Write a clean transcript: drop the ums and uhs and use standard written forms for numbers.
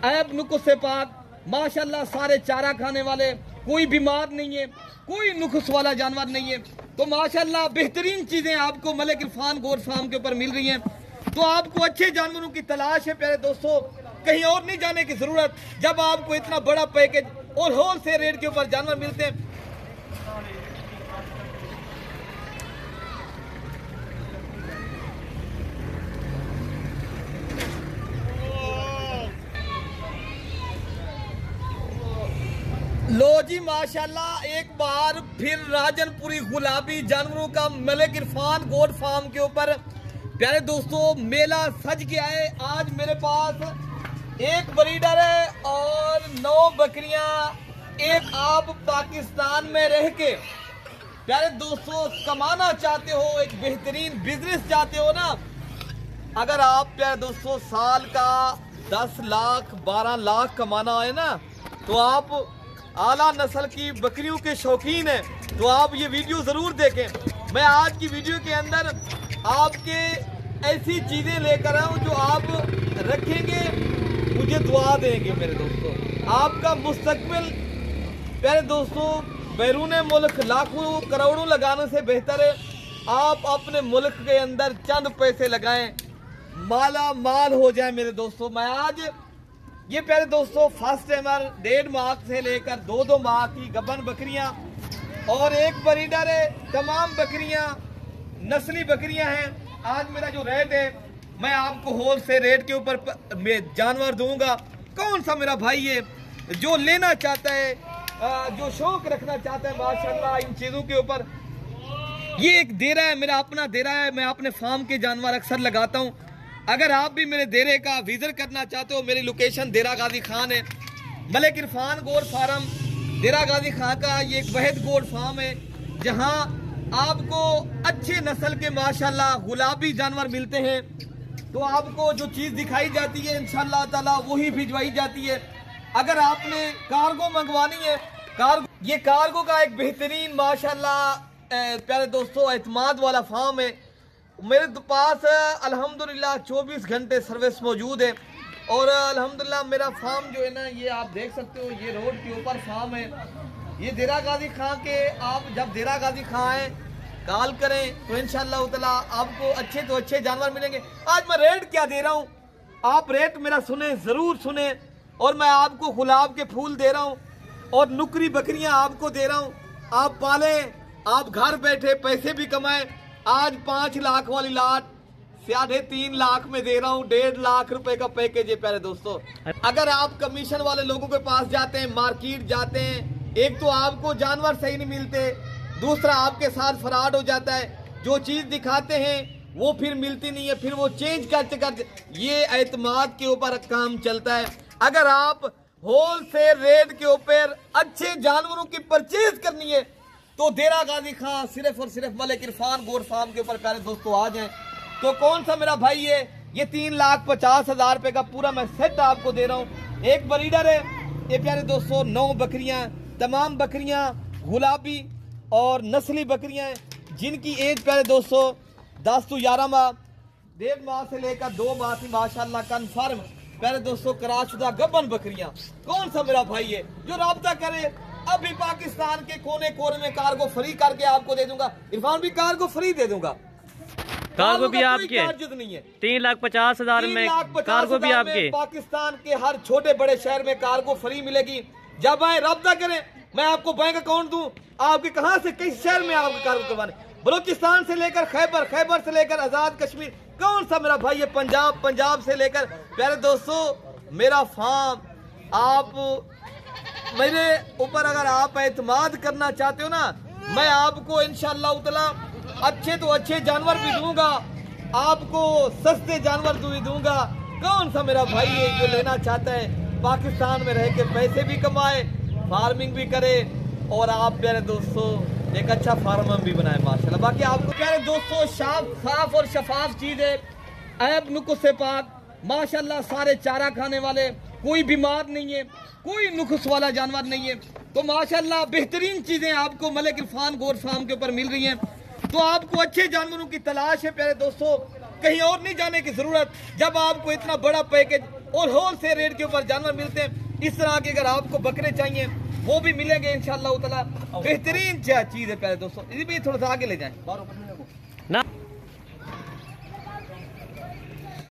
ऐब नुक्स से पाक, माशाल्लाह सारे चारा खाने वाले, कोई बीमार नहीं है, कोई नुक्स वाला जानवर नहीं है। तो माशाल्लाह बेहतरीन चीजें आपको मलिक इरफान गोट फार्म के ऊपर मिल रही हैं। तो आपको अच्छे जानवरों की तलाश है प्यारे दोस्तों, कहीं और नहीं जाने की जरूरत। जब आपको इतना बड़ा पैकेज और होल सेल रेट के ऊपर जानवर मिलते हैं। लो जी माशाल्लाह, एक बार फिर राजनपुरी गुलाबी जानवरों का मलिक इरफान गोट फार्म के ऊपर प्यारे दोस्तों मेला सज गया है। आज मेरे पास एक ब्रीडर है और 9 बकरियां। एक आप पाकिस्तान में रह के प्यारे दोस्तों कमाना चाहते हो, एक बेहतरीन बिजनेस चाहते हो ना, अगर आप प्यारे दोस्तों साल का 10 लाख 12 लाख कमाना है ना, तो आप आला नस्ल की बकरियों के शौकीन हैं तो आप ये वीडियो ज़रूर देखें। मैं आज की वीडियो के अंदर आपके ऐसी चीज़ें लेकर आया हूँ जो आप रखेंगे, मुझे दुआ देंगे मेरे दोस्तों। आपका मुस्तकबिल प्यारे दोस्तों बैरून मुल्क लाखों करोड़ों लगाने से बेहतर है आप अपने मुल्क के अंदर चंद पैसे लगाएं, माला माल हो जाए मेरे दोस्तों। मैं आज ये प्यारे दोस्तों फर्स्ट टाइमर 1.5 माह से लेकर 2-2 माह की गबन बकरियां और एक ब्रीडर है, तमाम बकरियां नस्ली बकरियां हैं। आज मेरा जो रेट है मैं आपको होल सेल रेट के ऊपर जानवर दूंगा। कौन सा मेरा भाई है जो लेना चाहता है, जो शौक रखना चाहता है माशाल्लाह इन चीज़ों के ऊपर। ये एक डेरा है, मेरा अपना डेरा है, मैं अपने फार्म के जानवर अक्सर लगाता हूँ। अगर आप भी मेरे डेरे का विजिट करना चाहते हो, मेरी लोकेशन डेरा गाजी खान है, मलिक इरफान गोट फार्म डेरा गाजी खान का ये एक वहद गोट फार्म है जहां आपको अच्छे नस्ल के माशाल्लाह गुलाबी जानवर मिलते हैं। तो आपको जो चीज़ दिखाई जाती है इंशाल्लाह ताला वही भिजवाई जाती है। अगर आपने कार्गो मंगवानी है, ये कार्गो का एक बेहतरीन माशाल्लाह प्यारे दोस्तों एतमाद वाला फार्म है। मेरे पास अल्हम्दुलिल्लाह 24 घंटे सर्विस मौजूद है और अल्हम्दुलिल्लाह मेरा फार्म जो है ना, ये आप देख सकते हो, ये रोड के ऊपर फार्म है। ये डेरा गाजी खां के, आप जब डेरा गाजी खां आए कॉल करें तो इंशाल्लाह ताला आपको अच्छे तो अच्छे जानवर मिलेंगे। आज मैं रेट क्या दे रहा हूँ, आप रेट मेरा सुने, ज़रूर सुने। और मैं आपको गुलाब के फूल दे रहा हूँ और नुकरी बकरियाँ आपको दे रहा हूँ। आप पालें, आप घर बैठे पैसे भी कमाएं। आज 5 लाख वाली लाट 3.5 लाख में दे रहा हूँ। 1.5 लाख रुपए का पैकेज है प्यारे दोस्तों। अगर आप कमीशन वाले लोगों के पास जाते हैं, मार्केट जाते हैं, एक तो आपको जानवर सही नहीं मिलते, दूसरा आपके साथ फ्रॉड हो जाता है। जो चीज़ दिखाते हैं वो फिर मिलती नहीं है, फिर वो चेंज करते ये एतमाद के ऊपर काम चलता है। अगर आप होल सेल रेट के ऊपर अच्छे जानवरों की परचेज करनी है तो डेरा गाजी खां सिर्फ और सिर्फ मलिक इरफान गोट फार्म के ऊपर प्यारे दोस्तों आ जाएं। तो कौन सा मेरा भाई है, ये 3,50,000 रुपए का पूरा मैं सेट आपको दे रहा हूँ। एक ब्रीडर है, ये प्यारे दोस्तों 9 बकरियां, तमाम बकरियां गुलाबी और नस्ली बकरियां हैं जिनकी एज प्यारे दोस्तों 10 से 11 माह, 1.5 माह से लेकर 2 माह की माशाल्लाह कन्फर्म प्यारे दोस्तों कराशुदा गबन बकरियां। कौन सा मेरा भाई है जो राब्ता करे, अभी पाकिस्तान के कोने कोने में कार्गो फ्री करके आपको दे दूंगा। इरफान भी कार्गो फ्री दे दूंगा, कार्गो भी आपके, 3,50,000 में कार्गो भी आपके। पाकिस्तान के हर छोटे बड़े शहर में कार्गो फ्री मिलेगी। जब आए रब्ता करें, मैं आपको बैंक अकाउंट दूं, आपके कहां से किस शहर में आपको कार्गो करवाने, बलूचिस्तान से लेकर खैबर, खैबर से लेकर आजाद कश्मीर। कौन सा मेरा भाई है पंजाब, पंजाब से लेकर प्यारे दोस्तों मेरा फार्म। आप मेरे ऊपर अगर आप एतमाद करना चाहते हो ना, मैं आपको इंशाअल्लाह ताला अच्छे तो अच्छे जानवर भी दूंगा, आपको सस्ते जानवर भी दूंगा। कौन सा मेरा भाई है जो लेना चाहता है पाकिस्तान में रह के पैसे भी कमाए, फार्मिंग भी करे और आप प्यारे दोस्तों एक अच्छा फार्म भी बनाए माशाल्लाह। बाकी आपको प्यारे दोस्तों साफ और शफाफ चीज है, ऐब नुक्स से पाक, माशाल्लाह सारे चारा खाने वाले, कोई बीमार नहीं है, कोई नुक्स वाला जानवर नहीं है। तो माशाल्लाह बेहतरीन चीजें आपको मलिक इरफान गोट फार्म के ऊपर मिल रही हैं। तो आपको अच्छे जानवरों की तलाश है प्यारे दोस्तों, कहीं और नहीं जाने की जरूरत। जब आपको इतना बड़ा पैकेज और होलसेल रेट के ऊपर जानवर मिलते हैं। इस तरह के अगर आपको बकरे चाहिए वो भी मिलेंगे इंशाअल्लाह ताला। बेहतरीन चीज है प्यारे दोस्तों। ये भी थोड़ा सा आगे ले जाएं ना।